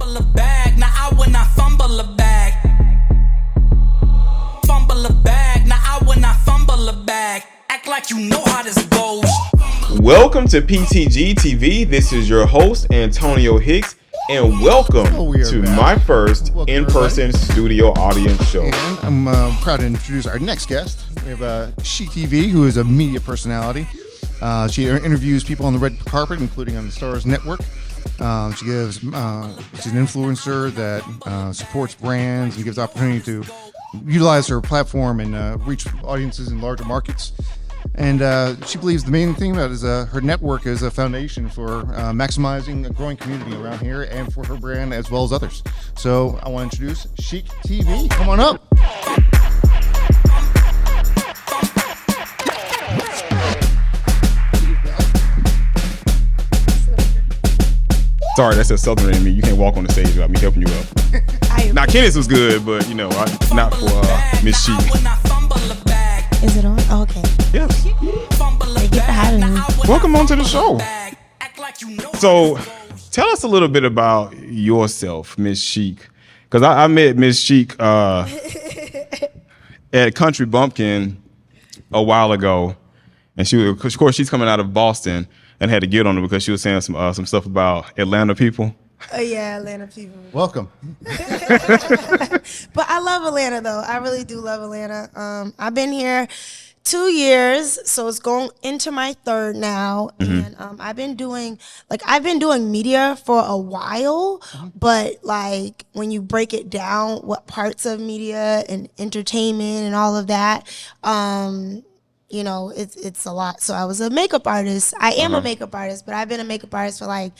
Fumble a bag, now I will not fumble a bag. Fumble a bag, now I will not fumble a bag. Act like you know how this goes. Welcome to PTG TV. This is your host, Antonio Hicks, and welcome to my first in-person studio audience show. And I'm proud to introduce our next guest. We have Sheek TV, who is a media personality. She interviews people on the red carpet, including on the Stars Network. She's an influencer that supports brands and gives opportunity to utilize her platform and reach audiences in larger markets. And she believes the main thing about it is her network is a foundation for maximizing a growing community around here and for her brand as well as others. So I want to introduce Sheek TV. Come on up. Sorry, that's a southern in me. You can't walk on the stage without me helping you up. Now, Kenneth was good, but, not for Miss Sheek. Is it on? Oh, okay. Yes. Thank you for having me. Welcome on to the show. So, tell us a little bit about yourself, Miss Sheek. Because I met Miss Sheek at Country Bumpkin a while ago. And of course, she's coming out of Boston and had to get on her because she was saying some stuff about Atlanta people. Oh, yeah, Atlanta people. Welcome. But I love Atlanta, though. I really do love Atlanta. I've been here 2 years, so it's going into my third now. And I've been doing media for a while, but like when you break it down, what parts of media and entertainment and all of that, it's a lot. So I was a makeup artist. I am a makeup artist, but I've been a makeup artist for like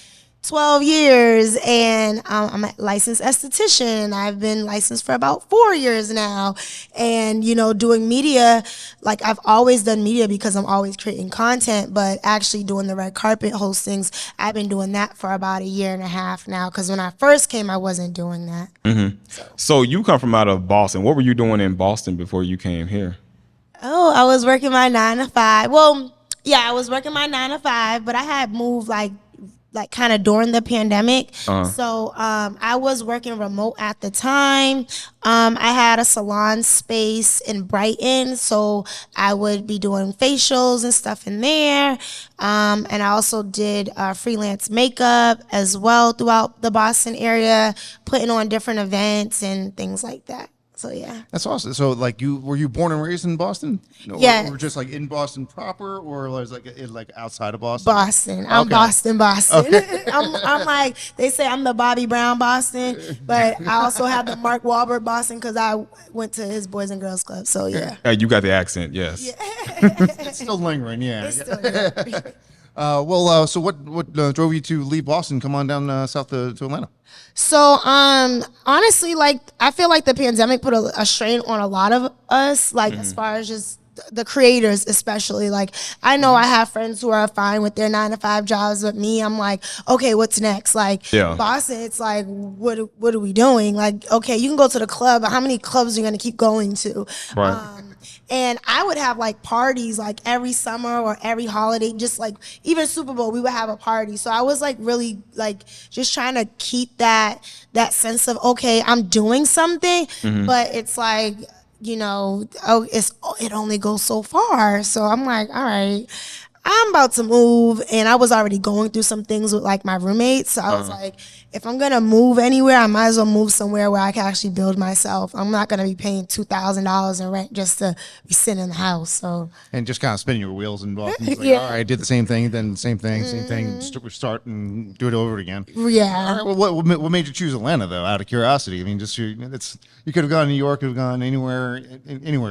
12 years, and I'm a licensed esthetician. I've been licensed for about 4 years now. And, doing media, like I've always done media because I'm always creating content, but actually doing the red carpet hostings, I've been doing that for about 1.5 years now, because when I first came, I wasn't doing that. So you come from out of Boston. What were you doing in Boston before you came here? Oh, I was working my 9 to 5. Well, yeah, I was working my 9 to 5, but I had moved like kind of during the pandemic. So I was working remote at the time. I had a salon space in Brighton, so I would be doing facials and stuff in there. And I also did freelance makeup as well throughout the Boston area, putting on different events and things like that. So yeah, That's awesome. So were you born and raised in Boston? Yeah. Or just like in Boston proper, or was like outside of Boston? Boston. I'm Okay. Boston. Okay. I'm like, they say I'm the Bobby Brown Boston, but I also have the Mark Wahlberg Boston because I went to his Boys and Girls Club. So yeah. You got the accent, yes. It's still lingering, yeah. It's still there. So what drove you to leave Boston, come on down south to Atlanta? So, honestly, like, I feel like the pandemic put a strain on a lot of us, like, as far as just the creators, especially. Like, I know I have friends who are fine with their 9 to 5 jobs, but me, I'm like, okay, what's next? Like, Boston, it's like, what are we doing? Like, okay, you can go to the club, but how many clubs are you going to keep going to? Right. And I would have like parties like every summer or every holiday, just like even Super Bowl, we would have a party. So I was like really like just trying to keep that sense of, okay, I'm doing something, but it's like, it only goes so far. So I'm like, all right, I'm about to move. And I was already going through some things with like my roommates. So I was like, if I'm going to move anywhere, I might as well move somewhere where I can actually build myself. I'm not going to be paying $2,000 in rent just to be sitting in the house. So And just kind of spinning your wheels in Boston. It's like, Yeah. all right, I did the same thing, then same thing, start and do it over again. yeah. All right, well, what made you choose Atlanta, though, out of curiosity? I mean, just you could have gone to New York, could have gone anywhere.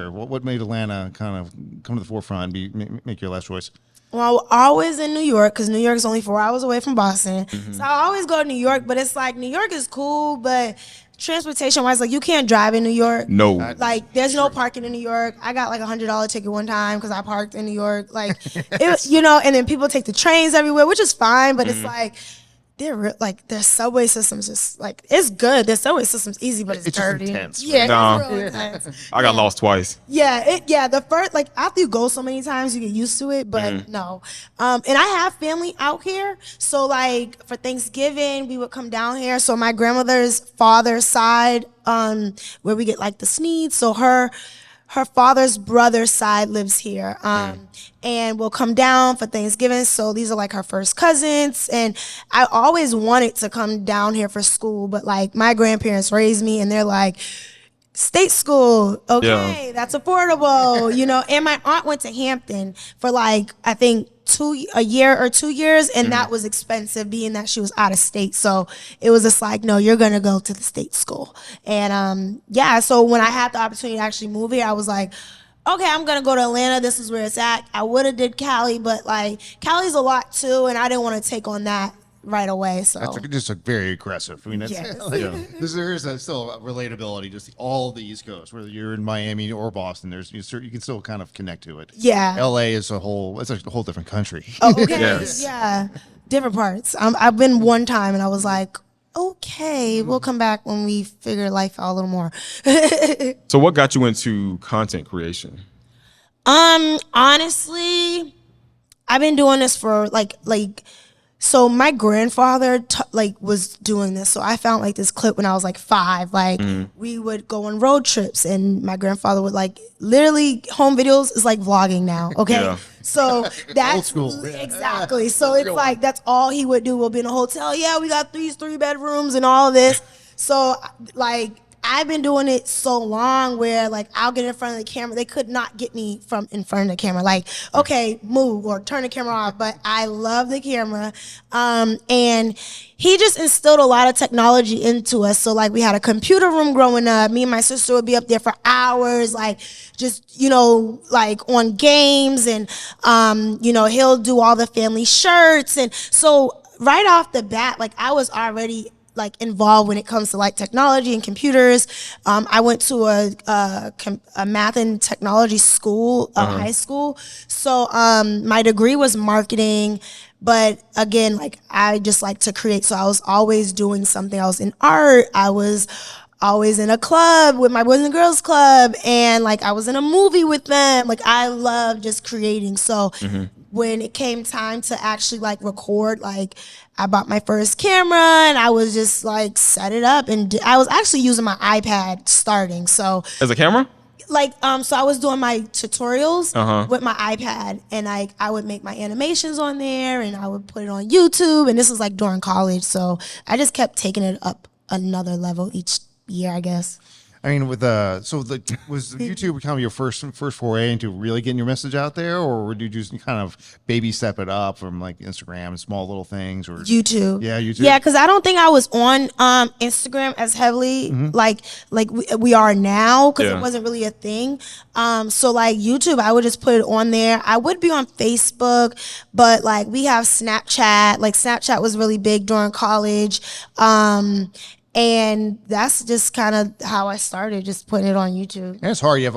What made Atlanta kind of come to the forefront and make your last choice? Well, always in New York, because New York is only 4 hours away from Boston. So I always go to New York, but it's like New York is cool, but transportation-wise, like you can't drive in New York. No. Like there's no parking in New York. I got like $100 ticket one time because I parked in New York. Like, and then people take the trains everywhere, which is fine, but it's like their subway system's just like, it's good. Their subway system's easy, but it's just dirty. intense, right? Yeah, Nah. it's real intense. I got lost twice. Yeah, the first, like, after you go so many times, you get used to it, but no. And I have family out here, so, like, for Thanksgiving, we would come down here. So my grandmother's father's side, where we get, like, the Sneeds, so her father's brother's side lives here, and we'll come down for Thanksgiving. So these are like her first cousins, and I always wanted to come down here for school, but like my grandparents raised me, and they're like, state school, okay, that's affordable, you know. And my aunt went to Hampton for like, I think a year or 2 years, and that was expensive, being that she was out of state. So it was just like, no, you're gonna go to the state school. And so when I had the opportunity to actually move here, I was like, okay, I'm gonna go to Atlanta. This is where it's at. I would have did Cali, but like Cali's a lot too, and I didn't want to take on that right away. So That's just very aggressive. I mean, that's Yes. there is still a relatability. Just all of the East Coast, whether you're in Miami or Boston, you can still kind of connect to it. Yeah. LA is a whole different country. Oh, okay. Yes. Yeah, different parts. I've been one time, and I was like, okay, we'll come back when we figure life out a little more. So what got you into content creation? Honestly, I've been doing this for like. So my grandfather was doing this. So I found like this clip when I was like 5. Like we would go on road trips, and my grandfather would like literally home videos is like vlogging now. Okay. Yeah. So that's Old school. exactly. So it's like, that's all he would do. We'll be in a hotel. Yeah, we got these 3 bedrooms and all this. So like, I've been doing it so long where like I'll get in front of the camera. They could not get me from in front of the camera. Like, okay, move or turn the camera off. But I love the camera. And he just instilled a lot of technology into us. So like we had a computer room growing up. Me and my sister would be up there for hours, like just, you know, like on games, and, you know, he'll do all the family shirts. And so right off the bat, like I was already like involved when it comes to like technology and computers. I went to a math and technology school, high school. So my degree was marketing, but again, like I just like to create. So I was always doing something. I was in art. I was always in a club with my Boys and Girls Club, and like I was in a movie with them. Like I love just creating. So when it came time to actually like record, like I bought my first camera, and I was just like set it up, and I was actually using my iPad starting. So As a camera? like so I was doing my tutorials with my iPad, and I would make my animations on there, and I would put it on YouTube, and this was like during college. So I just kept taking it up another level each year, I guess. I mean, was YouTube kind of your first foray into really getting your message out there, or would you just kind of baby step it up from like Instagram and small little things, or YouTube? Yeah, YouTube. Yeah, because I don't think I was on Instagram as heavily like we are now, because it wasn't really a thing. So like YouTube, I would just put it on there. I would be on Facebook, but like we have Snapchat. Like Snapchat was really big during college. And that's just kind of how I started, just putting it on YouTube. And it's hard. With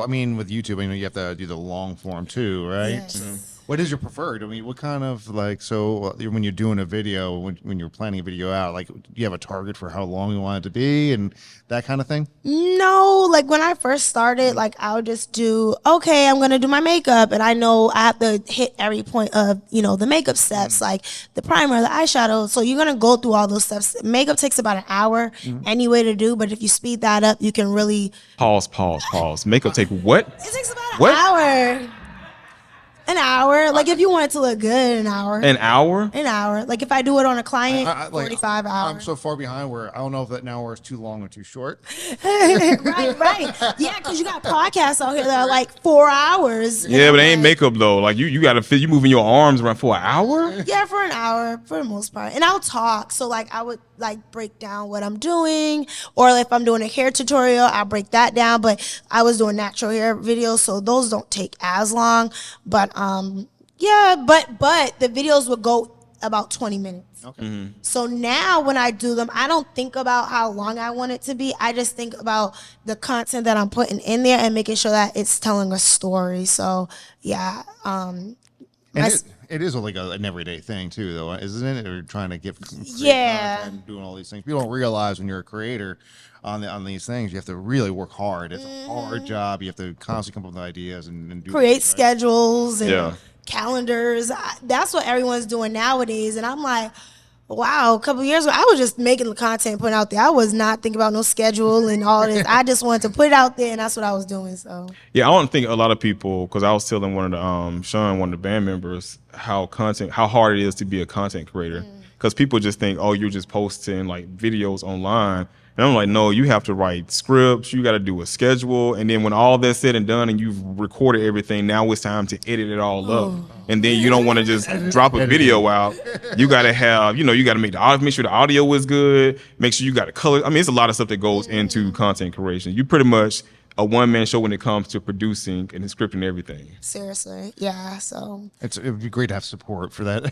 YouTube, you have to do the long form too, right? Yes. What is your preferred? I mean, what kind of when you're doing a video, when you're planning a video out, like, do you have a target for how long you want it to be and that kind of thing? No, like when I first started, like I would just do, okay, I'm going to do my makeup, and I know I have to hit every point of, you know, the makeup steps, like the primer, the eyeshadow. So you're going to go through all those steps. Makeup takes about an hour anyway to do, but if you speed that up, you can really... Pause. Makeup take what? It takes about an hour. An hour. Like if you want it to look good, an hour. An hour? An hour. Like if I do it on a client, 45 hours. I'm so far behind where I don't know if that an hour is too long or too short. right. Yeah, because you got podcasts out here that are like 4 hours. Yeah, but it ain't makeup though. Like you gotta fit. You moving your arms around for an hour? Yeah, for an hour for the most part. And I'll talk. So like I would like break down what I'm doing, or if I'm doing a hair tutorial, I'll break that down. But I was doing natural hair videos, so those don't take as long. But but the videos would go about 20 minutes. Okay. So now when I do them, I don't think about how long I want it to be. I just think about the content that I'm putting in there and making sure that it's telling a story. So yeah. And it is like an everyday thing too, though, isn't it? Or trying to create content and doing all these things. People don't realize when you're a creator on these things, you have to really work hard. It's a hard job. You have to constantly come up with ideas and do create things, right? schedules and calendars. That's what everyone's doing nowadays. And I'm like, wow, a couple of years ago, I was just making the content, putting it out there. I was not thinking about no schedule and all this. I just wanted to put it out there, and that's what I was doing. So yeah, I don't think a lot of people, because I was telling one of the Sean, one of the band members, how hard it is to be a content creator. Because people just think, oh, you're just posting like videos online. And I'm like, no, you have to write scripts, you got to do a schedule, and then when all that's said and done and you've recorded everything, now it's time to edit it all up. And then you don't want to just drop a video out. You got to have, you got to make sure the audio is good, make sure you got the color. I mean, it's a lot of stuff that goes into content creation. You pretty much a one-man show when it comes to producing and scripting everything. Seriously, yeah. So It would be great to have support for that.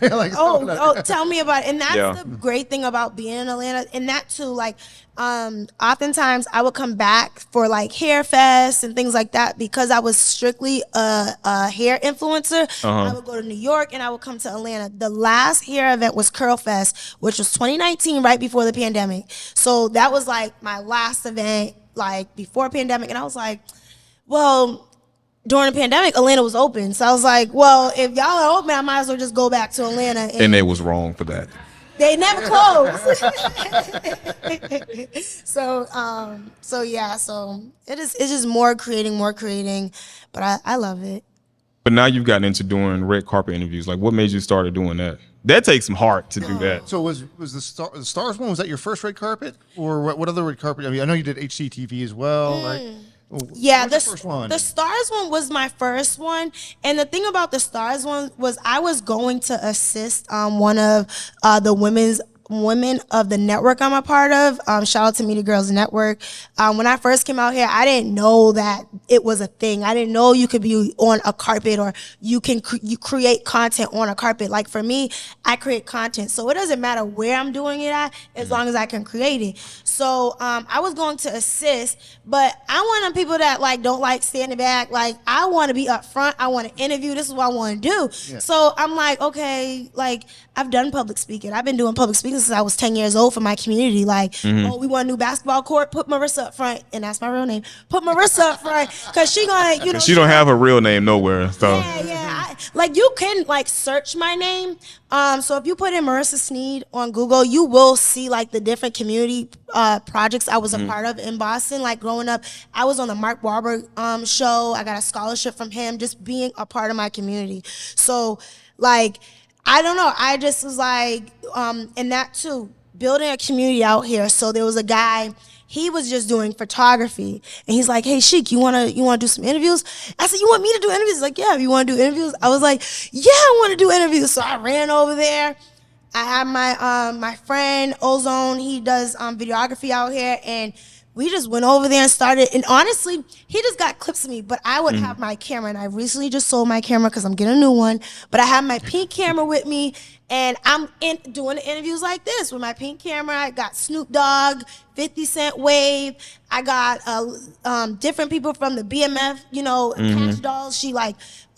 Tell me about it. And that's the great thing about being in Atlanta. And that too, like, oftentimes I would come back for like hair fest and things like that because I was strictly a hair influencer. I would go to New York and I would come to Atlanta. The last hair event was Curl Fest, which was 2019, right before the pandemic. So that was like my last event, like before pandemic. And I was like, well, during the pandemic, Atlanta was open. So I was like, well, if y'all are open, I might as well just go back to Atlanta. And they was wrong for that. They never closed. So it's just more creating, but I love it. But now you've gotten into doing red carpet interviews. Like, what made you start doing that? That takes some heart to do that. So was the Stars one, was that your first red carpet? Or what other red carpet? I mean, I know you did HCTV as well, right? Yeah, the first one? The Stars one was my first one. And the thing about the Stars one was I was going to assist one of the women of the network I'm a part of. Shout out to Media Girls Network. When I first came out here, I didn't know that it was a thing. I didn't know you could be on a carpet or you create content on a carpet. Like for me, I create content. So it doesn't matter where I'm doing it at as long as I can create it. So I was going to assist, but I want people that like don't like standing back. Like I want to be up front. I want to interview. This is what I want to do. Yeah. So I'm like, okay, like I've done public speaking. I've been doing public speaking since I was 10 years old for my community. Like, oh, we want a new basketball court. Put Marissa up front, and that's my real name. Put Marissa up front, cause she gonna, she don't have a real name nowhere. So yeah. Like you can like search my name. So if you put in Marissa Sneed on Google, you will see like the different community projects I was a part of in Boston. Like growing up, I was on the Mark Barber show. I got a scholarship from him, just being a part of my community. So like, I don't know. I just was like, and that too, building a community out here. So there was a guy, he was just doing photography, and he's like, "Hey, Sheek, you wanna do some interviews?" I said, "You want me to do interviews?" He's like, "Yeah, you wanna do interviews?" I was like, "Yeah, I wanna do interviews." So I ran over there. I had my friend Ozone. He does videography out here, and we just went over there and started. And honestly, he just got clips of me, but I would have my camera. And I recently just sold my camera because I'm getting a new one. But I have my pink camera with me, and I'm doing the interviews like this with my pink camera. I got Snoop Dogg, 50 Cent Wave. I got different people from the BMF, Catch Dolls. She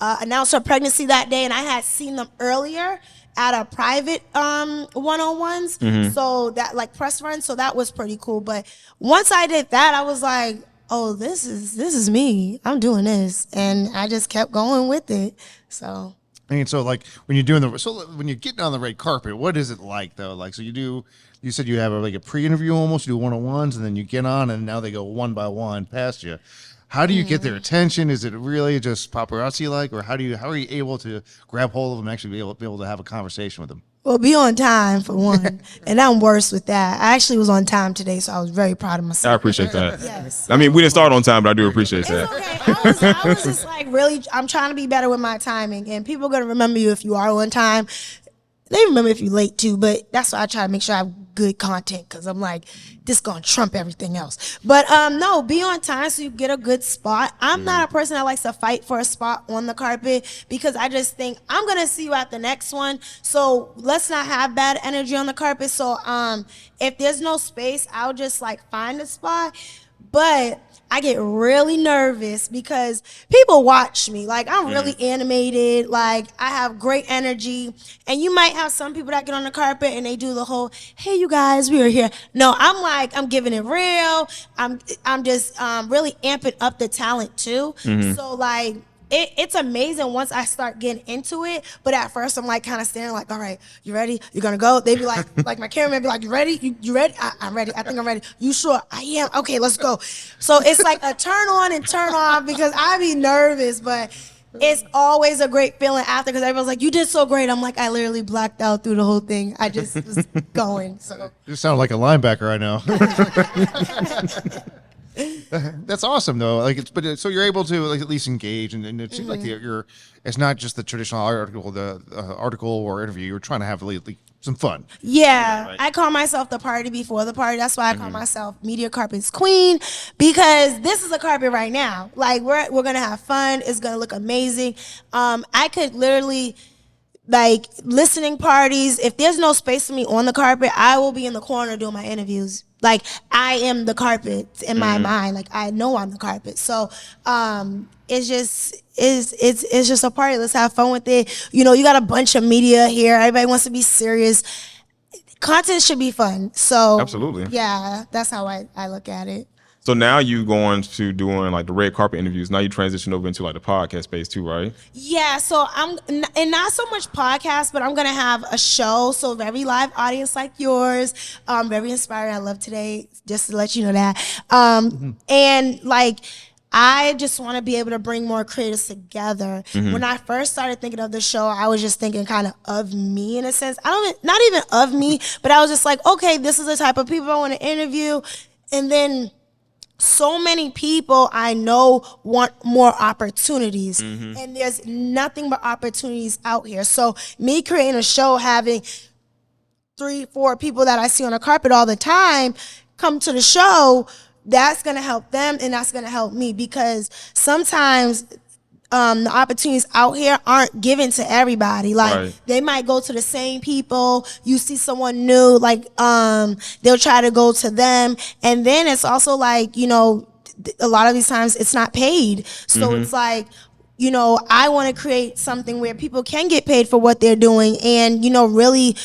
announced her pregnancy that day, and I had seen them earlier at a private one-on-ones, so that like press run, so that was pretty cool. But once I did that, I was like, oh, this is me. I'm doing this, and I just kept going with it. So and so like when you're getting on the red carpet, what is it like though? Like so you said you have a pre-interview almost, you do one-on-ones, and then you get on, and now they go one by one past you. How do you get their attention? Is it really just paparazzi like, or how are you able to grab hold of them and actually be able to have a conversation with them? Well, be on time for one, and I'm worse with that. I actually was on time today, so I was very proud of myself. I appreciate that. Yes. I mean, we didn't start on time, but I do appreciate that. It's okay. I was just like really, I'm trying to be better with my timing, and people are gonna remember you if you are on time. They remember if you're late too, but that's why I try to make sure I have good content, because I'm like, this gonna trump everything else. But no, be on time so you get a good spot. I'm not a person that likes to fight for a spot on the carpet, because I just think I'm gonna see you at the next one. So let's not have bad energy on the carpet. So if there's no space, I'll just like find a spot. but I get really nervous because people watch me. Like, I'm really animated. Like, I have great energy. And you might have some people that get on the carpet and they do the whole, hey, you guys, we are here. No, I'm like, I'm giving it real. I'm just really amping up the talent too. So, like, it's amazing once I start getting into it, but at first I'm like kind of staring like, all right, you ready? You gonna go? They be like my cameraman be like, you ready? You ready? I'm ready. I think I'm ready. You sure? I am. Okay, let's go. So it's like a turn on and turn off because I be nervous, but it's always a great feeling after because everyone's like, you did so great. I'm like, I literally blacked out through the whole thing. I just was going. So You sound like a linebacker right now. That's awesome though. Like so you're able to like at least engage, and it seems like you're. It's not just the traditional article, the article or interview. You're trying to have like some fun. Yeah, right. I call myself the party before the party. That's why I call myself Media Carpet's Queen, because this is a carpet right now. Like we're gonna have fun. It's gonna look amazing. I could literally. Like listening parties, if there's no space for me on the carpet, I will be in the corner doing my interviews. Like I am the carpet in my mind. Like I know I'm the carpet. So it's just a party. Let's have fun with it. You know, you got a bunch of media here. Everybody wants to be serious. Content should be fun. So Absolutely. Yeah, that's how I look at it. So now you going to doing like the red carpet interviews. Now you transition over into like the podcast space too, right? Yeah, so and not so much podcast, but I'm gonna have a show. So very live audience like yours. Very inspiring. I love today, just to let you know that. And like I just want to be able to bring more creators together. When I first started thinking of the show, I was just thinking kind of me in a sense. Not even of me, but I was just like, okay, this is the type of people I want to interview, and then. So many people I know want more opportunities, and there's nothing but opportunities out here. So me creating a show, having 3-4 people that I see on the carpet all the time come to the show, that's gonna help them and that's gonna help me, because sometimes the opportunities out here aren't given to everybody. Like they might go to the same people. You see someone new, like they'll try to go to them, and then it's also like, you know, a lot of these times it's not paid. So it's like, you know, I want to create something where people can get paid for what they're doing and, you know, really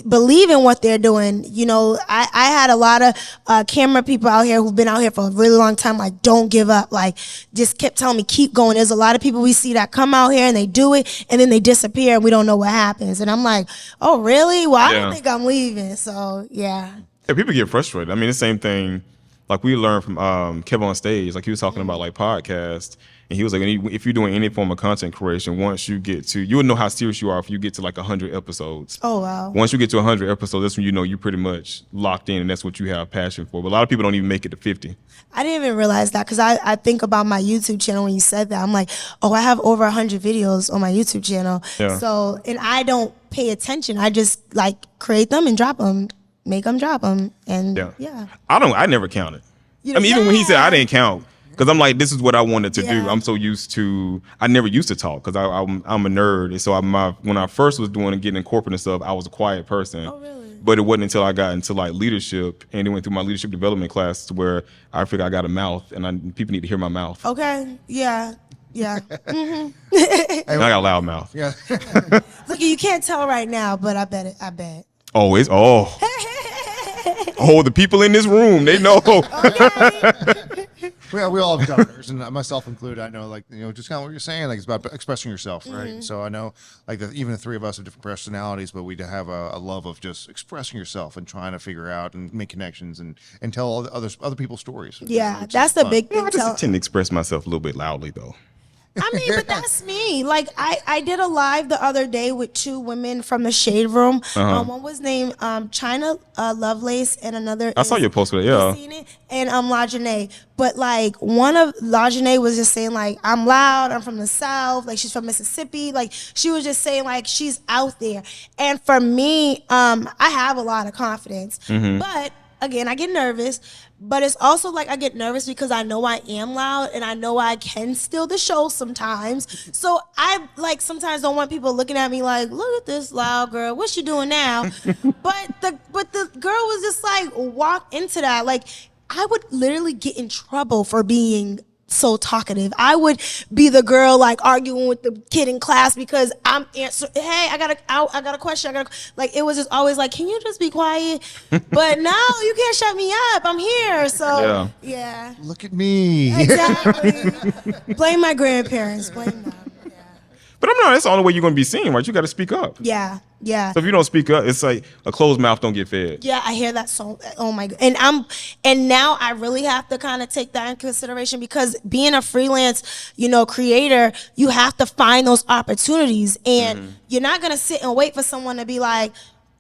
believe in what they're doing. You know, I had a lot of camera people out here who've been out here for a really long time, like, don't give up. Like, just kept telling me, keep going. There's a lot of people we see that come out here and they do it and then they disappear and we don't know what happens. And I'm like, oh, really? Well, I don't think I'm leaving. So, yeah. Yeah, people get frustrated. I mean, the same thing, like we learned from Kevin on Stage, like he was talking about like podcasts. And he was like, if you're doing any form of content creation, once you get to, you'll know how serious you are if you get to like 100 episodes. Oh, wow. Once you get to 100 episodes, that's when you know you're pretty much locked in and that's what you have passion for. But a lot of people don't even make it to 50. I didn't even realize that, because I think about my YouTube channel when you said that. I'm like, oh, I have over 100 videos on my YouTube channel. Yeah. So, and I don't pay attention. I just like create them and drop them, make them, drop them. And yeah. I never counted. I mean, even when he said I didn't count, because I'm like, this is what I wanted to do. I'm so used to, I never used to talk because I'm a nerd. And so when I first was doing and getting in corporate and stuff, I was a quiet person. Oh, really? But it wasn't until I got into like leadership and then went through my leadership development class to where I figured I got a mouth and people need to hear my mouth. Okay. Yeah. Yeah. And I got a loud mouth. Yeah. Look, you can't tell right now, but I bet. Oh, the people in this room, they know. Well, we all have daughters, and myself included. I know, like, you know, just kind of what you're saying, like, it's about expressing yourself, right? So I know, like, even the three of us have different personalities, but we have a love of just expressing yourself and trying to figure out and make connections and tell all the other people's stories. Yeah, that's the big thing. I just tend to express myself a little bit loudly, though. I mean, but that's me. Like, I did a live the other day with 2 women from the Shade Room. One was named China Lovelace, and another. I saw your post with it, yeah. Seen it, and LaJanae. But like, one of LaJanae was just saying like, I'm loud. I'm from the South. Like, she's from Mississippi. Like, she was just saying like, she's out there. And for me, I have a lot of confidence, but. Again, I get nervous, but it's also like I get nervous because I know I am loud and I know I can steal the show sometimes. So I like sometimes don't want people looking at me like, look at this loud girl, what's she doing now? but the girl was just like, walk into that. Like, I would literally get in trouble for being so talkative. I would be the girl like arguing with the kid in class because I'm answering. Hey, I got a question. Like it was just always like, can you just be quiet? But no, you can't shut me up. I'm here. So yeah. Look at me. Exactly. Blame my grandparents. Blame them. Yeah. But I'm not. That's the only way you're gonna be seen, right? You got to speak up. Yeah. Yeah. So if you don't speak up, it's like a closed mouth don't get fed. Yeah, I hear that so. Oh my god! And now I really have to kind of take that in consideration because being a freelance, creator, you have to find those opportunities, and you're not gonna sit and wait for someone to be like,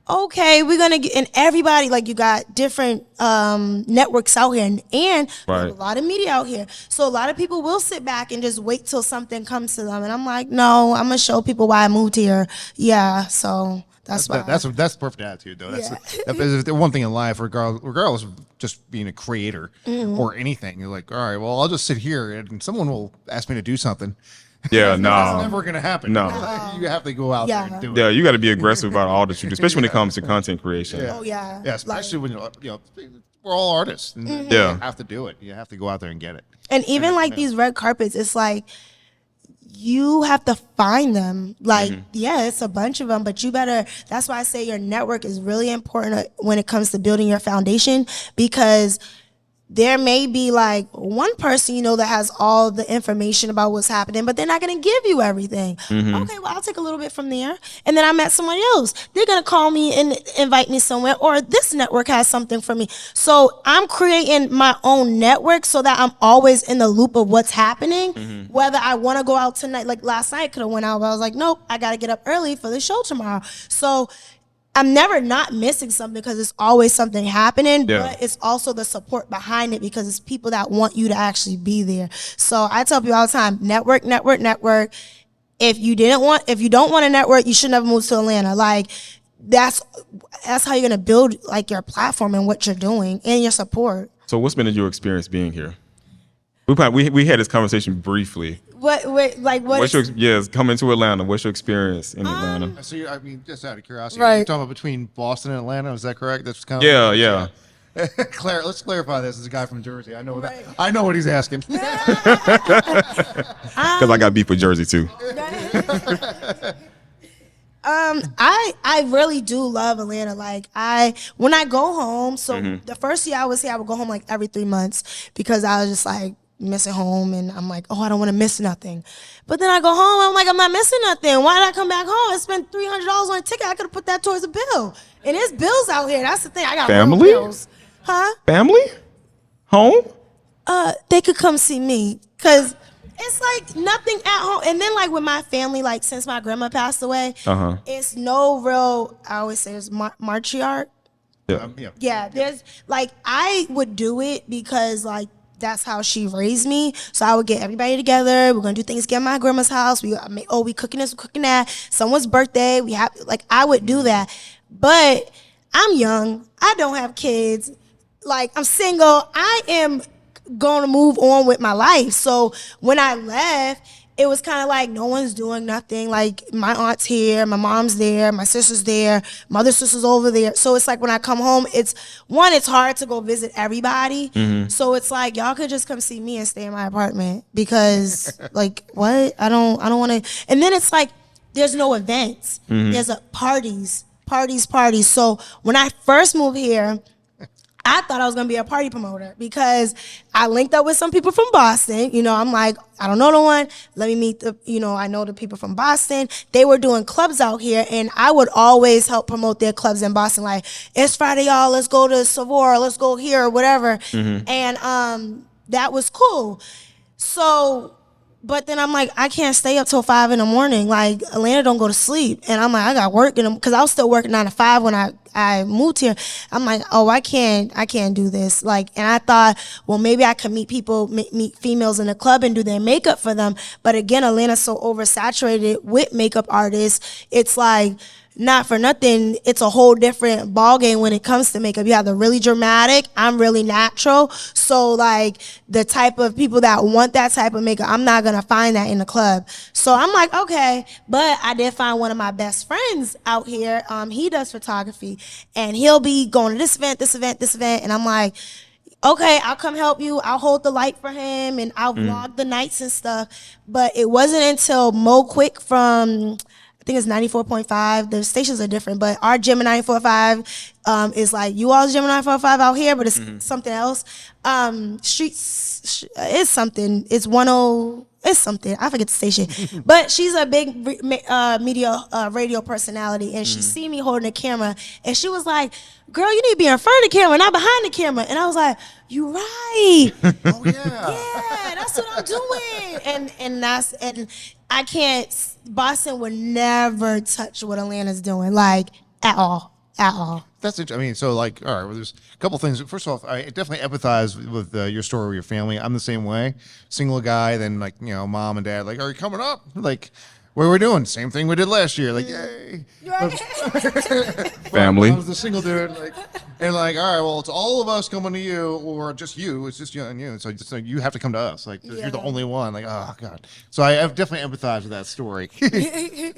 okay, we're gonna get. And everybody, like, you got different networks out here, and there's a lot of media out here. So a lot of people will sit back and just wait till something comes to them, and I'm like, no, I'm gonna show people why I moved here. Yeah, so that's why. That's the perfect attitude, though. That's the one thing in life, regardless of just being a creator or anything. You're like, all right, well, I'll just sit here, and someone will ask me to do something. Yeah, no. That's never going to happen. No. You have to go out there and do it. Yeah, you got to be aggressive about all that you do, especially when it comes to content creation. Yeah. Oh, yeah. Yeah, especially when, we're all artists. And you have to do it. You have to go out there and get it. And even like these red carpets, it's like, you have to find them. Like, yeah, it's a bunch of them, but that's why I say your network is really important when it comes to building your foundation, because there may be like one person, that has all the information about what's happening, but they're not going to give you everything. Okay, well, I'll take a little bit from there. And then I met someone else. They're going to call me and invite me somewhere, or this network has something for me. So I'm creating my own network so that I'm always in the loop of what's happening, whether I want to go out tonight. Like last night, I could have went out, but I was like, nope, I got to get up early for the show tomorrow. So I'm never not missing something because it's always something happening, but it's also the support behind it because it's people that want you to actually be there. So I tell people all the time, network. If you don't want to network, you should never move to Atlanta. Like that's how you're gonna build like your platform and what you're doing and your support. So what's been your experience being here? We had this conversation briefly. Coming to Atlanta. What's your experience in Atlanta? So just out of curiosity, right. you're talking about between Boston and Atlanta. Is that correct? That's kind of Yeah. Let's clarify this. This is a guy from Jersey. I know that. I know what he's asking. Because I got beef with Jersey too. I really do love Atlanta. Like when I go home, the first year I was here, I would go home like every 3 months because I was just like missing home, and I'm like, oh, I don't want to miss nothing. But then I go home, I'm like, I'm not missing nothing. Why did I come back home? I spent $300 on a ticket. I could have put that towards a bill. And there's bills out here. That's the thing. I got family bills. Huh? Family? Home? They could come see me because it's like nothing at home. And then like with my family, like since my grandma passed away, it's no real. I always say it's matriarch. Yeah. There's like I would do it because like that's how she raised me. So I would get everybody together. We're gonna do things. Get at my grandma's house. We cooking this, we cooking that. Someone's birthday. We have like I would do that, but I'm young. I don't have kids. Like I'm single. I am going to move on with my life. So when I left, it was kind of like no one's doing nothing. Like my aunt's here, my mom's there, my sister's there, my other sister's over there. So it's like when I come home, it's hard to go visit everybody. So it's like y'all could just come see me and stay in my apartment because like what? I don't want to. And then it's like there's no events. There's parties. So when I first moved here, I thought I was going to be a party promoter because I linked up with some people from Boston. I'm like, I don't know no one. Let me meet I know the people from Boston. They were doing clubs out here, and I would always help promote their clubs in Boston. Like, it's Friday, y'all. Let's go to Savoy. Let's go here or whatever. And that was cool. So, but then I'm like, I can't stay up till 5 a.m. Like, Atlanta don't go to sleep. And I'm like, I got work because I was still working 9 to 5 when I moved here. I'm like, oh, I can't do this. Like, and I thought, well, maybe I could meet females in the club and do their makeup for them. But again, Atlanta's so oversaturated with makeup artists. It's like, not for nothing, it's a whole different ballgame when it comes to makeup. You have the really dramatic, I'm really natural. So like the type of people that want that type of makeup, I'm not gonna find that in the club. So I'm like, okay, but I did find one of my best friends out here. He does photography and he'll be going to this event, and I'm like, okay, I'll come help you. I'll hold the light for him and I'll vlog the nights and stuff. But it wasn't until Mo Quick from, I think it's 94.5. The stations are different, but our gym at 94.5 is like you all's gym at 94.5 out here, but it's something else. Streets is something. It's 10. It's something. I forget the station. But she's a big media radio personality, and she see me holding the camera, and she was like, "Girl, you need to be in front of the camera, not behind the camera." And I was like, "You right." Oh yeah. Yeah, that's what I'm doing. And I can't. Boston would never touch what Atlanta's doing, like at all. That's it. I mean, so like, all right, well, there's a couple things. First off, I definitely empathize with your story with your family. I'm the same way. Single guy, then like, you know, mom and dad, like, are you coming up? Like, what are we doing? Same thing we did last year. Like, yay. Family. I was the single dude. Like, and like, all right, well, it's all of us coming to you, or just you. It's just you and you. So just like, you have to come to us. Like, you're the only one. Like, oh God. So I have definitely empathize with that story.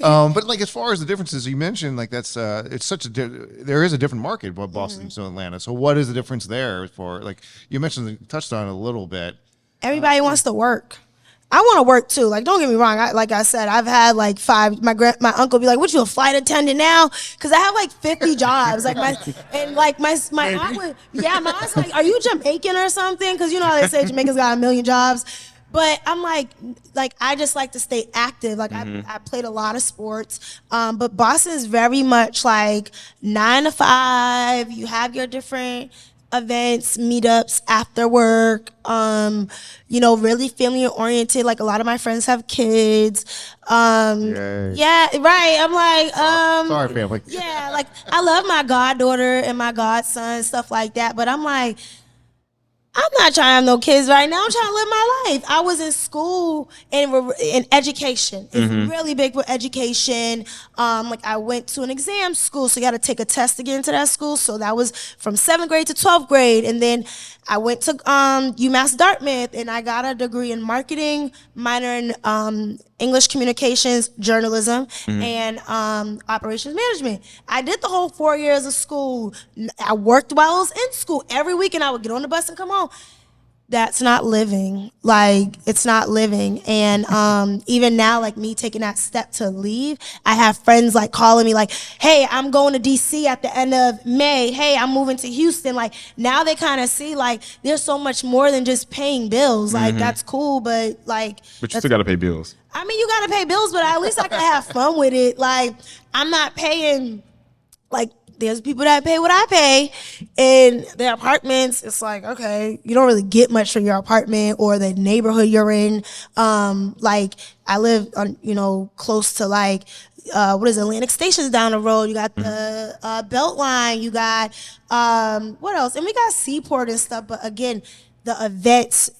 But like, as far as the differences you mentioned, like that's it's such a there is a different market with Boston to Atlanta. So what is the difference there for like you mentioned touched on it a little bit. Everybody wants to work. I want to work too. Like, don't get me wrong. Like I said, I've had like 5. My uncle be like, "What, you a flight attendant now?" Because I have like 50 jobs. Like my aunt would, my aunt's like, "Are you Jamaican or something?" Because you know how they say Jamaica's got a million jobs. But I'm like I just like to stay active. Like I played a lot of sports. But Boston is very much like 9 to 5. You have your different events, meetups after work, you know, really family oriented. Like a lot of my friends have kids. Yeah, right. I'm like, Sorry, family. Yeah, like I love my goddaughter and my godson, stuff like that. But I'm like, I'm not trying to have no kids right now. I'm trying to live my life. I was in school and in education. It's really big with education. Like I went to an exam school, so you got to take a test to get into that school. So that was from 7th grade to 12th grade. And then I went to UMass Dartmouth, and I got a degree in marketing, minor in English communications, journalism, and operations management. I did the whole 4 years of school. I worked while I was in school. Every weekend I would get on the bus and come home. That's not living. Like, it's not living. And even now, like me taking that step to leave, I have friends like calling me like, "Hey, I'm going to DC at the end of May. Hey, I'm moving to Houston." Like now they kind of see like there's so much more than just paying bills. Like that's cool, but like. But you still got to pay bills. I mean, you got to pay bills, but at least I can have fun with it. Like I'm not paying like. There's people that pay what I pay in their apartments. It's like, okay, you don't really get much for your apartment or the neighborhood you're in. Like I live on, you know, close to like, what is it, Atlantic Station's down the road. You got the Beltline. You got, what else? And we got Seaport and stuff. But again, the events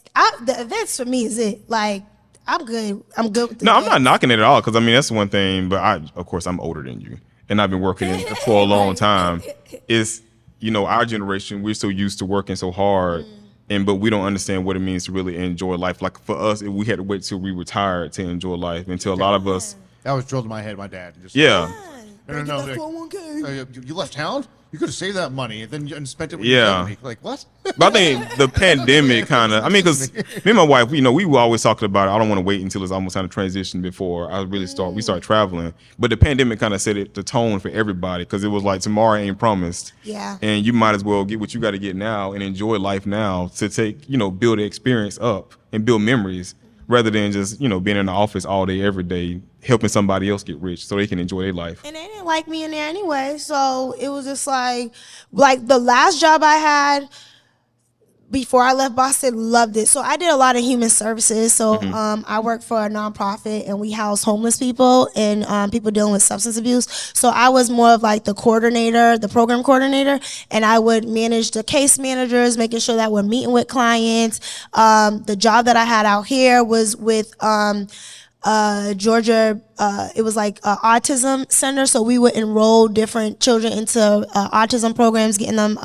for me is it. Like, I'm good. I'm good with the No, I'm not knocking it at all because I mean that's one thing. But of course, I'm older than you, and I've been working for a long time. It's you know our generation. We're so used to working so hard, but we don't understand what it means to really enjoy life. Like for us, we had to wait till we retired to enjoy life. Until a lot of us, That was drilled in my head. My dad. Just, yeah. No. that 401k. You left town. You could have saved that money and then spent it with Yeah. your family. Like what? But I think the pandemic kind of, I mean, because me and my wife, you know, we were always talking about it. I don't want to wait until it's almost time to transition before I really we start traveling. But the pandemic kind of set the tone for everybody because it was like tomorrow ain't promised. Yeah. And you might as well get what you got to get now and enjoy life now to take, you know, build the experience up and build memories rather than just, you know, being in the office all day, every day, helping somebody else get rich so they can enjoy their life. And they didn't like me in there anyway. So it was just like the last job I had before I left Boston, loved it. So I did a lot of human services. So I worked for a nonprofit and we house homeless people and people dealing with substance abuse. So I was more of like the coordinator, the program coordinator, and I would manage the case managers, making sure that we're meeting with clients. The job that I had out here was with Georgia, it was like autism center, so we would enroll different children into autism programs, getting them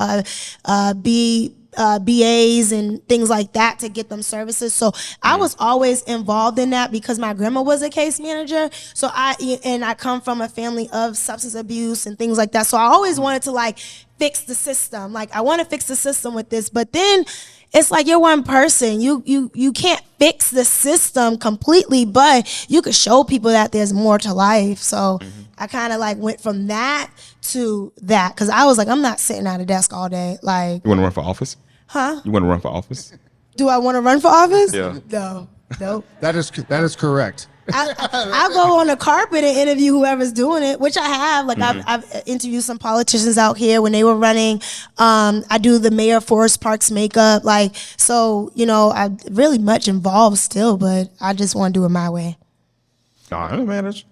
BAs and things like that to get them services. So I was always involved in that because my grandma was a case manager. So I come from a family of substance abuse and things like that. So I always wanted to like fix the system. Like I want to fix the system with this, but then it's like you're one person. You can't fix the system completely, but you could show people that there's more to life. So I kind of like went from that to that because I was like, I'm not sitting at a desk all day. Like, You want to run for office? huh? You want to run for office? Do I want to run for office? Yeah. No. That is correct. I'll go on the carpet and interview whoever's doing it, which I have. Like I've interviewed some politicians out here when they were running. I do the mayor of Forest Park's makeup. Like, so, you know, I'm really much involved still, but I just want to do it my way. Nah, I don't manage.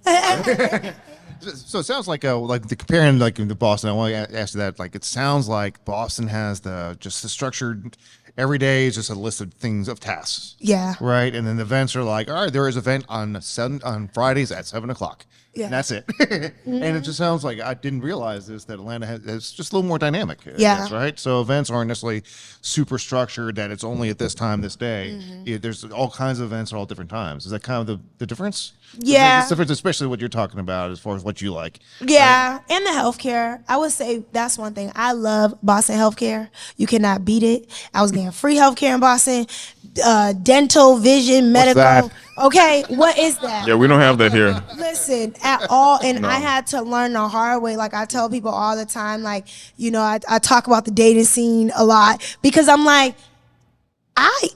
So it sounds like the comparing like the Boston. I want to ask you that. Like it sounds like Boston has the structured. Every day is just a list of things of tasks. Yeah. Right, and then the events are like, all right, there is an event on Fridays at 7:00. Yeah. And that's it. And it just sounds like I didn't realize this that Atlanta is just a little more dynamic. I Yeah. guess, right. So events aren't necessarily super structured that it's only at this time, this day. There's all kinds of events at all different times. Is that kind of the difference? Yeah. It's difference, especially what you're talking about as far as what you like. Yeah, and the healthcare. I would say that's one thing. I love Boston healthcare. You cannot beat it. I was getting free healthcare in Boston, dental, vision, medical. that? Okay, what is that? Yeah, we don't have that here. Listen, at all, and No. I had to learn the hard way. Like I tell people all the time, like, you know, I talk about the dating scene a lot because I'm like, I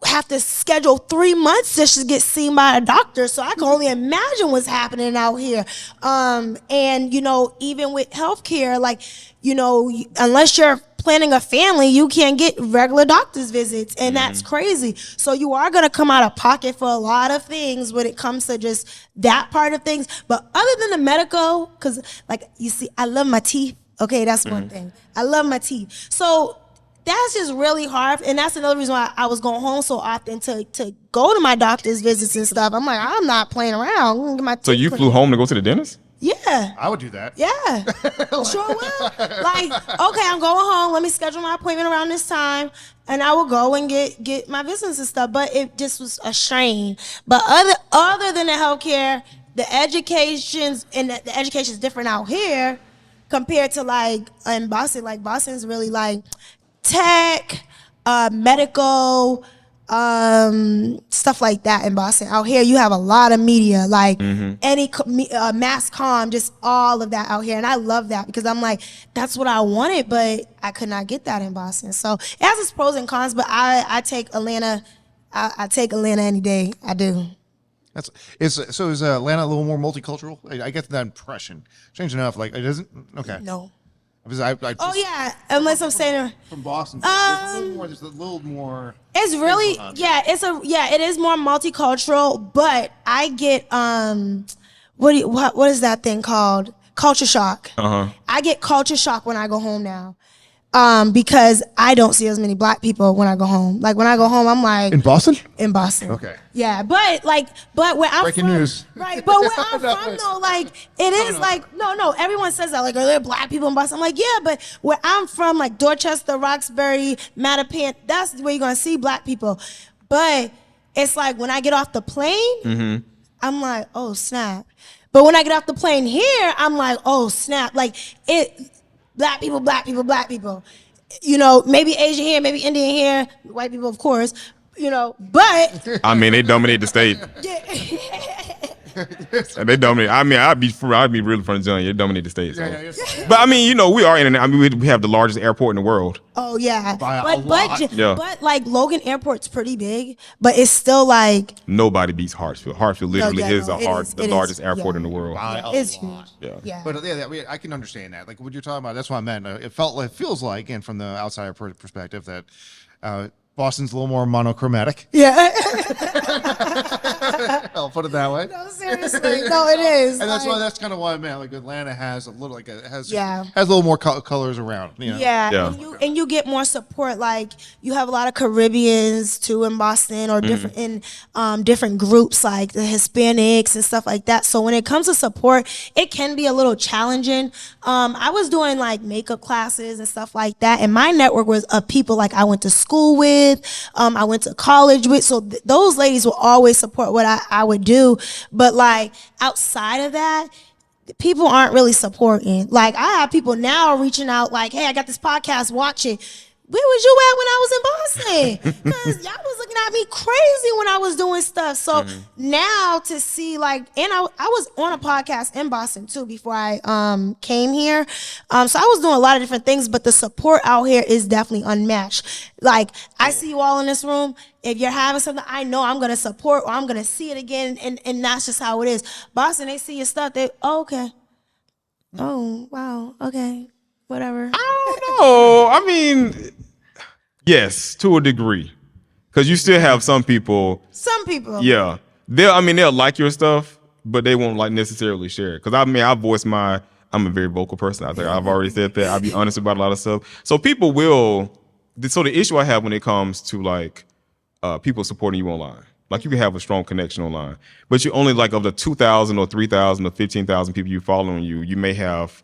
have to schedule 3 months just to get seen by a doctor. So I can only imagine what's happening out here. And, you know, even with healthcare, like, you know, unless you're planning a family, you can't get regular doctor's visits. And that's crazy. So you are going to come out of pocket for a lot of things when it comes to just that part of things. But other than the medical, because like you see, I love my teeth. Okay, that's one thing. I love my teeth. So that's just really hard. And that's another reason why I was going home so often to go to my doctor's visits and stuff. I'm like, I'm not playing around. I'm gonna get my So teeth you cleaned. flew home to go to the dentist? Yeah. I would do that. Yeah, sure will. Like, okay, I'm going home. Let me schedule my appointment around this time, and I will go and get my visits and stuff. But it just was a strain. But other than the healthcare, the education's and the education's different out here compared to like in Boston. Like Boston's really like tech, medical. Stuff like that in Boston. Out here, you have a lot of media, like any mass comm, just all of that out here, and I love that because I'm like, that's what I wanted, but I could not get that in Boston. So it has its pros and cons, but I take Atlanta. I take Atlanta any day. I do. Is Atlanta a little more multicultural? I get that impression. Strange enough, like it isn't. Okay. No. Because I Oh yeah, unless I'm saying. from Boston. There's a little more. It's really it is more multicultural, but I get what is that thing called? Culture shock. I get culture shock when I go home now. Because I don't see as many black people when I go home. Like when I go home, I'm like In Boston? in Boston. Okay. Yeah, but where I'm Breaking from, news. right? But where I'm from though, like it is like no. Everyone says that like, are there black people in Boston? I'm like, yeah, but where I'm from, like Dorchester, Roxbury, Mattapan, that's where you're gonna see black people. But it's like when I get off the plane, I'm like, oh snap. But when I get off the plane here, I'm like, oh snap. Like it. Black people, black people, black people. You know, maybe Asian here, maybe Indian here, white people, of course. You know, but I mean, they dominate the state. And they dominate. I mean, I'd be really from the jump. They dominate the state. So. But I mean, you know, we are in. I mean, we have the largest airport in the world. Oh yeah, By a lot. Yeah. but like Logan Airport's pretty big, but it's still like Nobody beats Hartsfield. Hartsfield literally yeah, is no, the largest airport yeah. in the world. By a it's lot. huge. Yeah. Yeah. But I mean, I can understand that. Like what you're talking about, that's what I meant. It feels like, and from the outsider perspective, that Boston's a little more monochromatic. Yeah. I'll put it that way. No, seriously. No, it is. And that's kind of why I meant like Atlanta has a little has a little more colors around. You know? Yeah. And you get more support. Like you have a lot of Caribbeans too in Boston, or different in different groups like the Hispanics and stuff like that. So when it comes to support, it can be a little challenging. I was doing like makeup classes and stuff like that, and my network was of people like I went to school with, I went to college with. So those ladies will always support what I would do. But like outside of that, people aren't really supporting. Like I have people now reaching out like, hey, I got this podcast, watch it. Where was you at when I was in Boston? Because y'all was looking at me crazy when I was doing stuff. So now to see like, and I was on a podcast in Boston too before I came here. So I was doing a lot of different things, but the support out here is definitely unmatched. Like I see you all in this room. If you're having something, I know I'm gonna support or I'm gonna see it again, and that's just how it is. Boston, they see your stuff. They okay. Oh wow, okay. Whatever. I don't know. I mean, yes, to a degree, because you still have some people. Some people. Yeah, they'll like your stuff, but they won't like necessarily share it. Because I voice my. I'm a very vocal person out there. I've already said that. I'll be honest about a lot of stuff. So people will. So the issue I have when it comes to like people supporting you online, like you can have a strong connection online, but you only like of the 2,000 or 3,000 or 15,000 people you following you, you may have